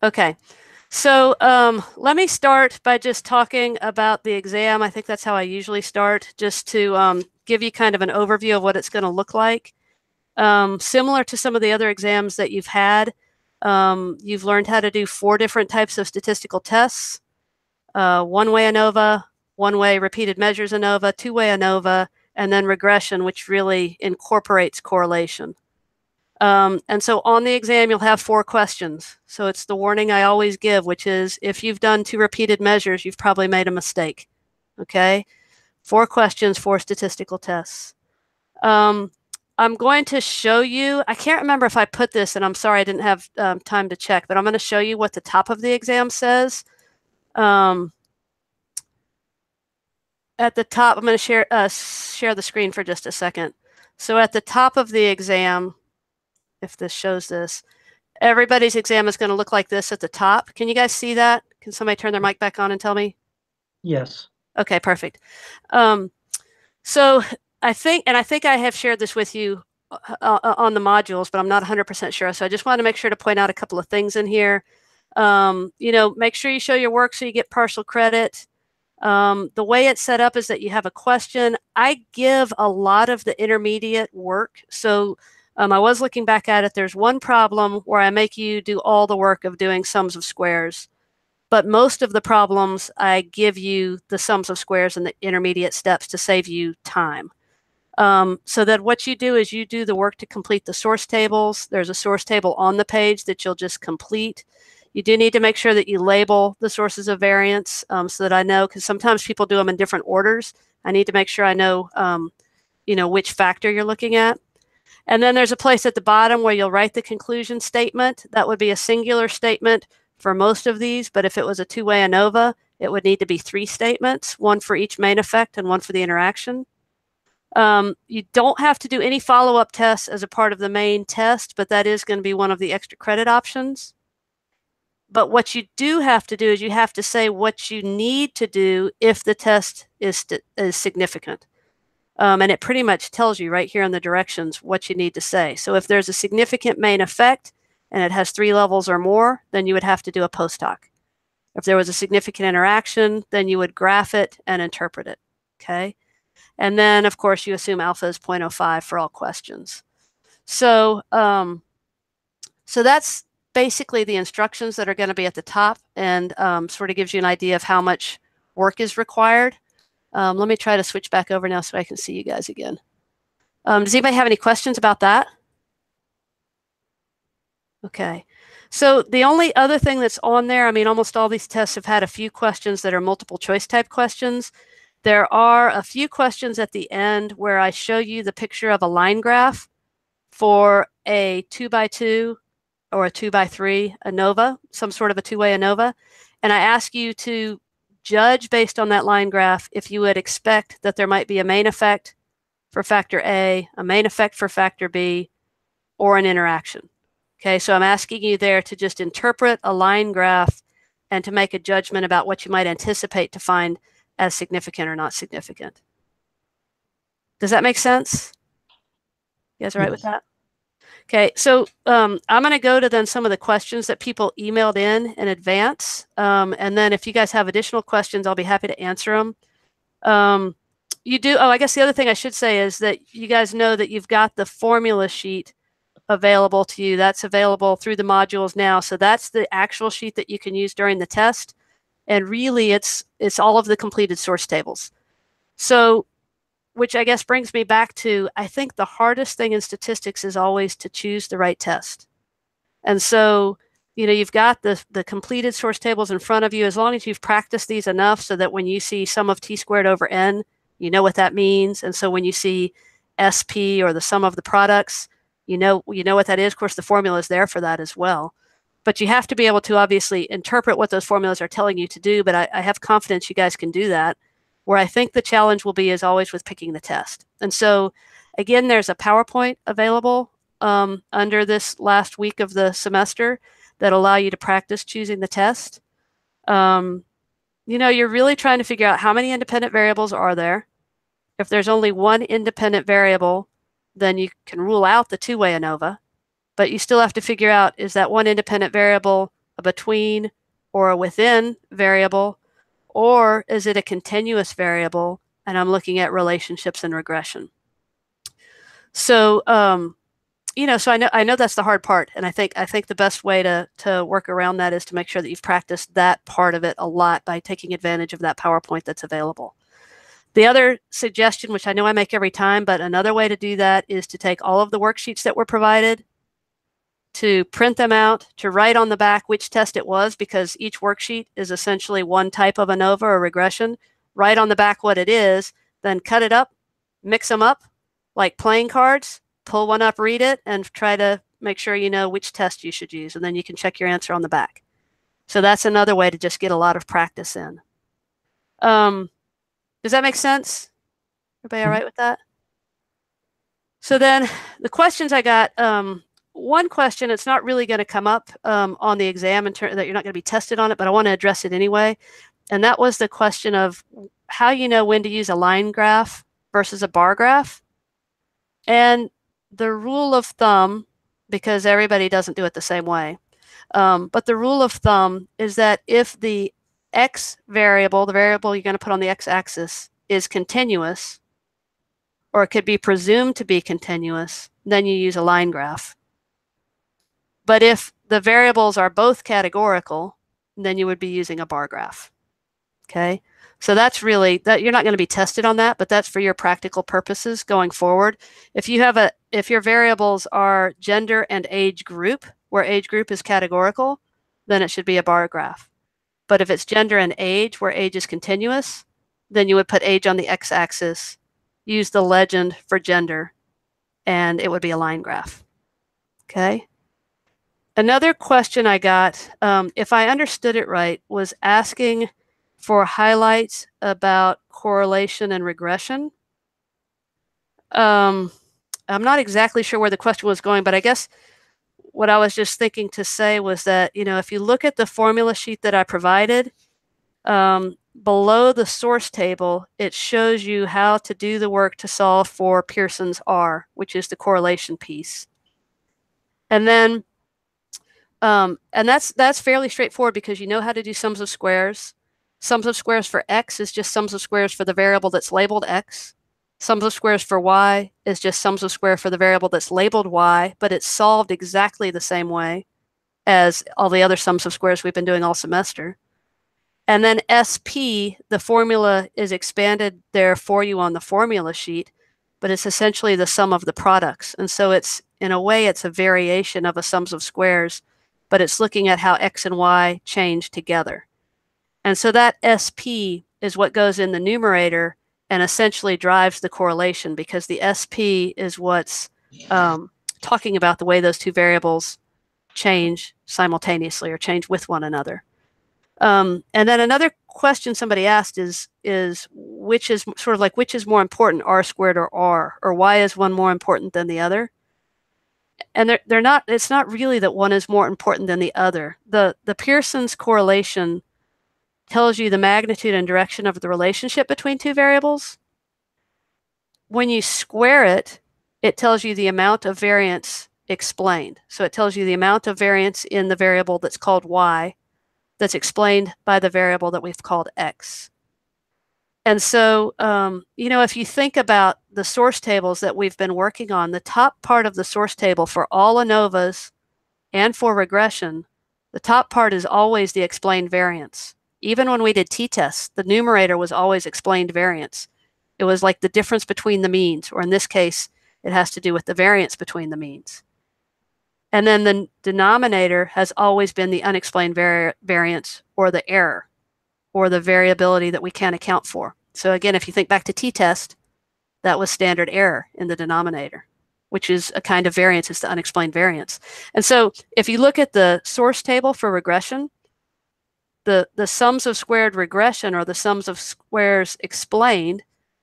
Okay. So let me start by just talking about the exam. I think that's how I usually start, just to give you kind of an overview of what it's going to look like. Similar to some of the other exams that you've had, you've learned how to do 4 different types of statistical tests. One-way ANOVA, one-way repeated measures ANOVA, two-way ANOVA, and then regression, which really incorporates correlation. And so on the exam, you'll have 4 questions. So it's the warning I always give, which is if you've done 2 repeated measures, you've probably made a mistake. Okay? 4 questions, 4 statistical tests. I'm going to show you, I can't remember if I put this, and I'm sorry I didn't have time to check, but I'm going to show you what the top of the exam says. At the top, I'm going to share the screen for just a second. So at the top of the exam, if this shows this, everybody's exam is going to look like this at the top. Can you guys see that? Can somebody turn their mic back on and tell me? Yes. Okay, perfect. So I think I have shared this with you on the modules, but I'm not 100% sure. So I just want to make sure to point out a couple of things in here. Make sure you show your work so you get partial credit. The way it's set up is that you have a question. I give a lot of the intermediate work. So I was looking back at it. There's one problem where I make you do all the work of doing sums of squares. But most of the problems, I give you the sums of squares and the intermediate steps to save you time. So that what you do is you do the work to complete the source tables. There's a source table on the page that you'll just complete. You do need to make sure that you label the sources of variance so that I know, because sometimes people do them in different orders. I need to make sure I know, which factor you're looking at. And then there's a place at the bottom where you'll write the conclusion statement. That would be a singular statement for most of these, but if it was a two-way ANOVA, it would need to be 3 statements, one for each main effect and one for the interaction. You don't have to do any follow-up tests as a part of the main test, but that is going to be one of the extra credit options. But what you do have to do is you have to say what you need to do if the test is significant. And it pretty much tells you right here in the directions what you need to say. So if there's a significant main effect and it has 3 levels or more, then you would have to do a post hoc. If there was a significant interaction, then you would graph it and interpret it. Okay. And then, of course, you assume alpha is 0.05 for all questions. So, so that's basically the instructions that are going to be at the top, and sort of gives you an idea of how much work is required. Let me try to switch back over now so I can see you guys again. Does anybody have any questions about that? Okay. So the only other thing that's on there, I mean, almost all these tests have had a few questions that are multiple choice type questions. There are a few questions at the end where I show you the picture of a line graph for a 2x2 or a 2x3 ANOVA, some sort of a two-way ANOVA. And I ask you to judge based on that line graph if you would expect that there might be a main effect for factor A, a main effect for factor B, or an interaction. Okay, so I'm asking you there to just interpret a line graph and to make a judgment about what you might anticipate to find as significant or not significant. Does that make sense? You guys all right with that? Okay, so I'm going to go to then some of the questions that people emailed in advance. And then if you guys have additional questions, I'll be happy to answer them. I guess the other thing I should say is that you guys know that you've got the formula sheet available to you. That's available through the modules now. So that's the actual sheet that you can use during the test. And really, it's all of the completed source tables. So, which I guess brings me back to, I think the hardest thing in statistics is always to choose the right test. And so, you've got the completed source tables in front of you, as long as you've practiced these enough so that when you see sum of t squared over n, you know what that means. And so when you see SP or the sum of the products, you know what that is. Of course, the formula is there for that as well. But you have to be able to obviously interpret what those formulas are telling you to do. But I have confidence you guys can do that. Where I think the challenge will be is always with picking the test. And so, again, there's a PowerPoint available under this last week of the semester that allow you to practice choosing the test. You're really trying to figure out how many independent variables are there. If there's only one independent variable, then you can rule out the two-way ANOVA. But you still have to figure out, is that one independent variable a between, or a within variable, or is it a continuous variable and I'm looking at relationships and regression? So, so I know that's the hard part, and I think the best way to work around that is to make sure that you've practiced that part of it a lot by taking advantage of that PowerPoint that's available. The other suggestion, which I know I make every time, but another way to do that is to take all of the worksheets that were provided, to print them out, to write on the back which test it was, because each worksheet is essentially one type of ANOVA or regression. Write on the back what it is, then cut it up, mix them up like playing cards, pull one up, read it, and try to make sure you know which test you should use, and then you can check your answer on the back. So that's another way to just get a lot of practice in. Does that make sense? Everybody all right with that? So then the questions I got, one question, it's not really going to come up on the exam in terms that you're not going to be tested on it, but I want to address it anyway. And that was the question of how you know when to use a line graph versus a bar graph. And the rule of thumb, because everybody doesn't do it the same way, but the rule of thumb is that if the x variable, the variable you're going to put on the x-axis, is continuous, or it could be presumed to be continuous, then you use a line graph. But if the variables are both categorical, then you would be using a bar graph. Okay, so that's really that you're not going to be tested on that, but that's for your practical purposes going forward. If your variables are gender and age group, where age group is categorical, then it should be a bar graph. But if it's gender and age, where age is continuous, then you would put age on the x-axis, use the legend for gender, and it would be a line graph. Okay. Another question I got, if I understood it right, was asking for highlights about correlation and regression. I'm not exactly sure where the question was going, but I guess what I was just thinking to say was that, if you look at the formula sheet that I provided, below the source table, it shows you how to do the work to solve for Pearson's R, which is the correlation piece. And then, and that's fairly straightforward because you know how to do sums of squares. Sums of squares for x is just sums of squares for the variable that's labeled x. Sums of squares for y is just sums of square for the variable that's labeled y, but it's solved exactly the same way as all the other sums of squares we've been doing all semester. And then SP, the formula is expanded there for you on the formula sheet, but it's essentially the sum of the products. And so it's, in a way, it's a variation of a sums of squares, but it's looking at how x and y change together. And so that SP is what goes in the numerator and essentially drives the correlation, because the SP is what's talking about the way those two variables change simultaneously or change with one another. And then another question somebody asked is which is sort of like, which is more important, R squared or R, or why is one more important than the other? And they're not, it's not really that one is more important than the other. The Pearson's correlation tells you the magnitude and direction of the relationship between two variables. When you square it, it tells you the amount of variance explained. So it tells you the amount of variance in the variable that's called y that's explained by the variable that we've called x. And so, if you think about the source tables that we've been working on, the top part of the source table for all ANOVAs and for regression, the top part is always the explained variance. Even when we did t-tests, the numerator was always explained variance. It was like the difference between the means, or in this case, it has to do with the variance between the means. And then the denominator has always been the unexplained variance, or the error, or the variability that we can't account for. So again, if you think back to t-test, that was standard error in the denominator, which is a kind of variance. It's the unexplained variance. And so if you look at the source table for regression, the sums of squared regression, or the sums of squares explained,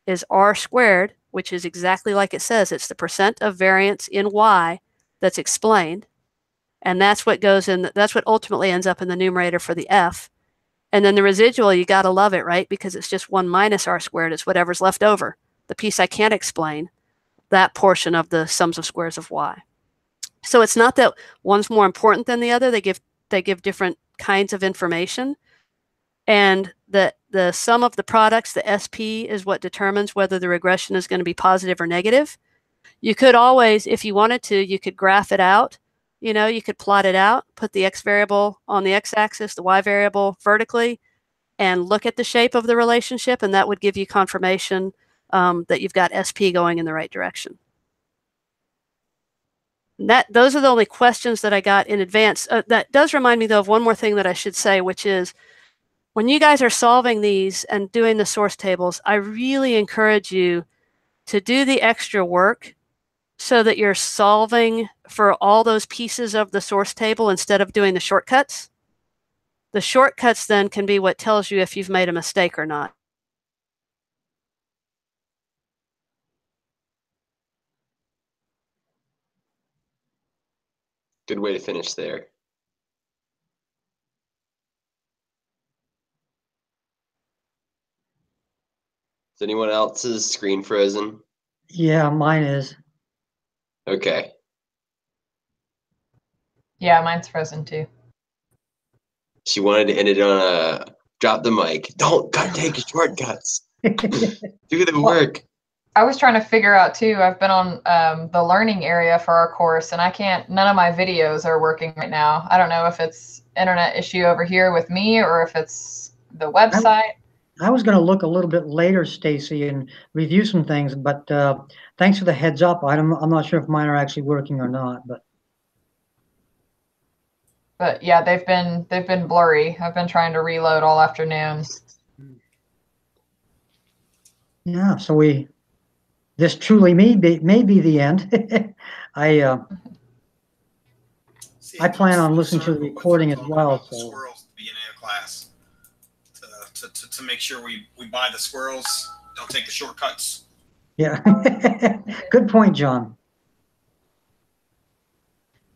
is R squared, which is exactly like it says. It's the percent of variance in y that's explained. And that's what goes in, that's what ultimately ends up in the numerator for the f. And then the residual, you got to love it, right? Because it's just 1 minus R squared. It's whatever's left over. The piece I can't explain, that portion of the sums of squares of y. So it's not that one's more important than the other. They give different kinds of information. And the sum of the products, the SP, is what determines whether the regression is going to be positive or negative. You could always, if you wanted to, you could graph it out. You could plot it out, put the X variable on the X-axis, the Y variable vertically, and look at the shape of the relationship, and that would give you confirmation that you've got SP going in the right direction. Those are the only questions that I got in advance. That does remind me, though, of one more thing that I should say, which is when you guys are solving these and doing the source tables, I really encourage you to do the extra work so that you're solving for all those pieces of the source table instead of doing the shortcuts. The shortcuts then can be what tells you if you've made a mistake or not. Good way to finish there. Is anyone else's screen frozen? Yeah, mine is. Okay. Yeah, mine's frozen too. She wanted to end it on a drop the mic. Don't take shortcuts. Do the work. I was trying to figure out too. I've been on the learning area for our course, and none of my videos are working right now. I don't know if it's internet issue over here with me or if it's the website. I was going to look a little bit later, Stacy, and review some things, but thanks for the heads up. I'm not sure if mine are actually working or not, but yeah, they've been blurry. I've been trying to reload all afternoon. Yeah, so this truly may be the end. I plan on listening to the recording as well. So. Squirrels at the beginning of class to make sure we buy the squirrels, don't take the shortcuts. Yeah, good point, John.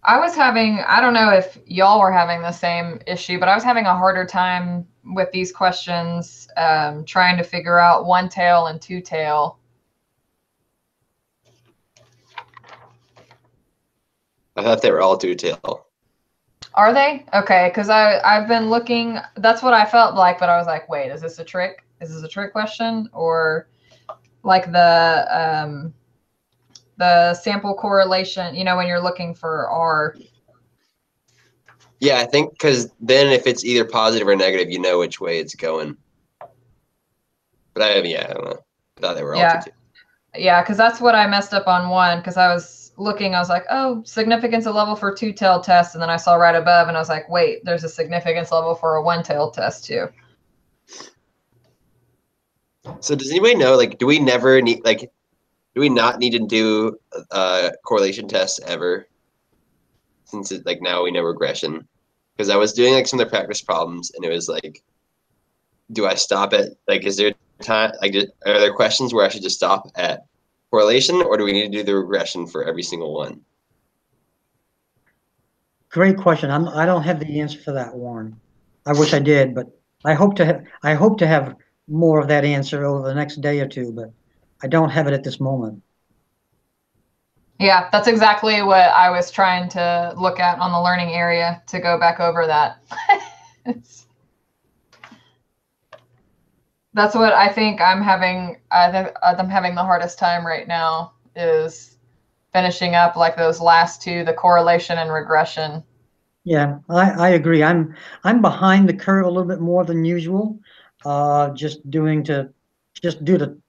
I don't know if y'all were having the same issue, but I was having a harder time with these questions, trying to figure out one tail and two tail. I thought they were all two tail. Are they? Okay, because I've been looking, that's what I felt like, but I was like, wait, is this a trick? Is this a trick question? Or like the sample correlation, when you're looking for R. Yeah, I think because then if it's either positive or negative, you know which way it's going. But I don't know. I thought they were all two tail. Yeah, because that's what I messed up on one, because I was looking, I was like, oh, significance of level for two-tail test, and then I saw right above, and I was like, wait, there's a significance level for a one-tail test too. So does anybody know, do we never need, do we not need to do correlation tests ever? Since now we know regression. Because I was doing some of the practice problems, and it was do I stop at, is there time, are there questions where I should just stop at correlation, or do we need to do the regression for every single one? Great question. I don't have the answer for that, Warren. I wish I did, but I hope to have more of that answer over the next day or two, but I don't have it at this moment. Yeah, that's exactly what I was trying to look at on the learning area to go back over that. That's what I think I'm having the hardest time right now, is finishing up those last two, the correlation and regression. Yeah, I agree. I'm behind the curve a little bit more than usual, just due to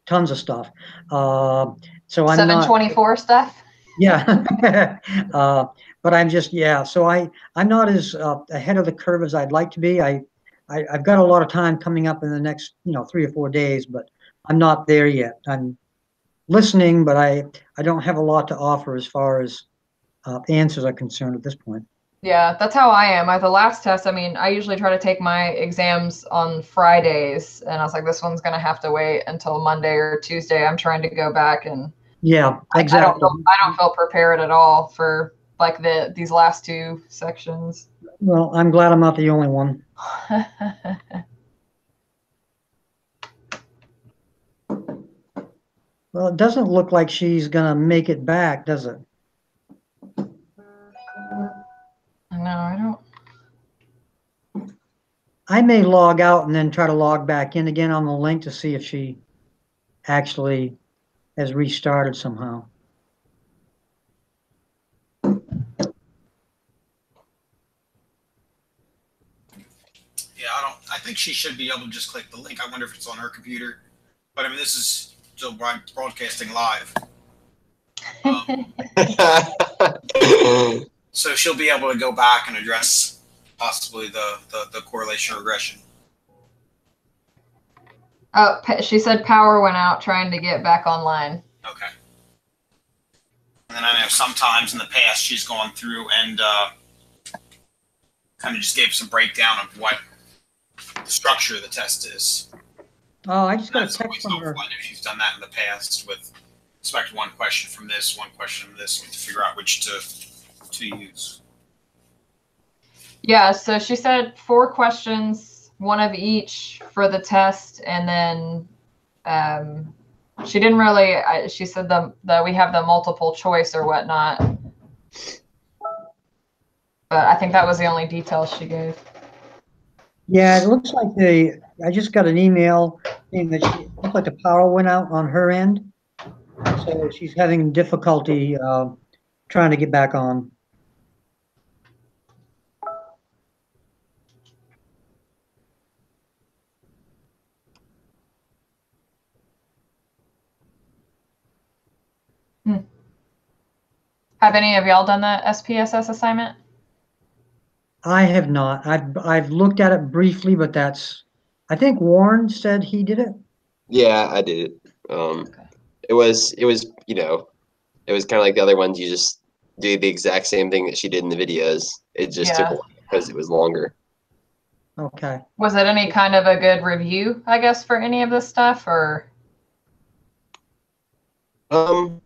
tons of stuff. So I'm 724 stuff. Yeah, but I'm so I'm not as ahead of the curve as I'd like to be. I've got a lot of time coming up in the next 3 or 4 days, but I'm not there yet. I'm listening, but I don't have a lot to offer as far as answers are concerned at this point. Yeah, that's how I am. At the last test, I usually try to take my exams on Fridays, and I was like, this one's going to have to wait until Monday or Tuesday. I'm trying to go back and yeah, exactly. I don't feel prepared at all for these last two sections. Well, I'm glad I'm not the only one. Well, it doesn't look like she's gonna make it back, does it? No, I don't. I may log out and then try to log back in again on the link to see if she actually has restarted somehow. Yeah, I think she should be able to just click the link. I wonder if it's on her computer. But I mean, this is still broadcasting live. So she'll be able to go back and address possibly the correlation regression. Oh, she said power went out trying to get back online. Okay. And then I know sometimes in the past she's gone through and kind of just gave some breakdown of what the structure of the test is. Oh, I just got a That's text always from her. helpful. I know she's done that in the past with expect one question from this, one question from this, to figure out which to use. Yeah, so she said 4 questions, 1 of each for the test, and then she didn't really. She said that we have the multiple choice or whatnot, but I think that was the only details she gave. Yeah, it looks like I just got an email saying that it looks like the power went out on her end. So she's having difficulty trying to get back on. Have any of y'all done the SPSS assignment? I have not. I've looked at it briefly, but I think Warren said he did it. Yeah, I did it. It was it was kind of like the other ones. You just do the exact same thing that she did in the videos. It just took a while because it was longer. Okay. Was it any kind of a good review, I guess, for any of this stuff, or? Um,